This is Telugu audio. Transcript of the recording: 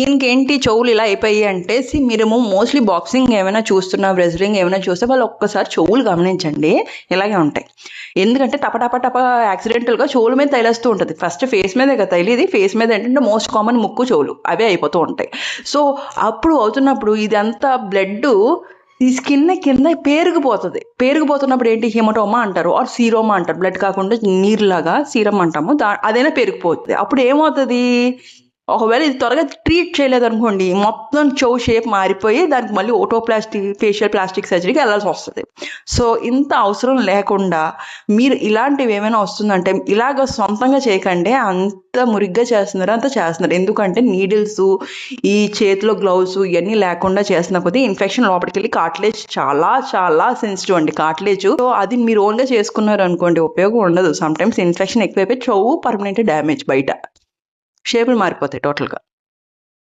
ఈయనకేంటి చెవులు ఇలా అయిపోయాయి అంటే మీరేమో మోస్ట్లీ బాక్సింగ్ ఏమైనా చూస్తున్నా, రెజ్లింగ్ ఏమైనా చూస్తే వాళ్ళు ఒక్కసారి చెవులు గమనించండి, ఇలాగే ఉంటాయి. ఎందుకంటే టప యాక్సిడెంటల్గా చెవుల మీద తైలేస్తూ ఉంటుంది. ఫస్ట్ ఫేస్ మీదే కదా తైలేది, ఫేస్ మీద ఏంటంటే మోస్ట్ కామన్ ముక్కు, చెవులు అవే అయిపోతూ ఉంటాయి. సో అప్పుడు అవుతున్నప్పుడు ఇదంతా బ్లడ్ ఈ స్కిన్ కింద పేరుకుపోతుంది. పేరుకుపోతున్నప్పుడు ఏంటి హిమటోమా అంటారు, ఆర్ సీరోమా అంటారు. బ్లడ్ కాకుండా నీరులాగా సీరం అంటాము, అదైనా పేరుకుపోతుంది. అప్పుడు ఏమవుతుంది, ఒకవేళ ఇది త్వరగా ట్రీట్ చేయలేదనుకోండి, మొత్తం చెవు షేప్ మారిపోయి దానికి మళ్ళీ ఫేషియల్ ప్లాస్టిక్ సర్జరీకి వెళ్ళాల్సి వస్తుంది. సో ఇంత అవసరం లేకుండా మీరు ఇలాంటివి ఏమైనా వస్తుందంటే ఇలాగ సొంతంగా చేయకండి. అంత మురిగ్గా చేస్తున్నారు, అంత చేస్తున్నారు. ఎందుకంటే నీడిల్స్, ఈ చేతిలో గ్లౌస్ ఇవన్నీ లేకుండా చేస్తున్న కొద్దీ ఇన్ఫెక్షన్ లోపలికి వెళ్ళి కార్టిలేజ్ చాలా చాలా సెన్సిటివ్ అండి కార్టిలేజ్. సో అది మీరు ఓన్గా చేసుకున్నారు అనుకోండి, ఉపయోగం ఉండదు. సమ్ టైమ్స్ ఇన్ఫెక్షన్ ఎక్కువైపోయి చెవు పర్మనెంట్ డ్యామేజ్, బయట షేపులు మారిపోతాయి టోటల్గా.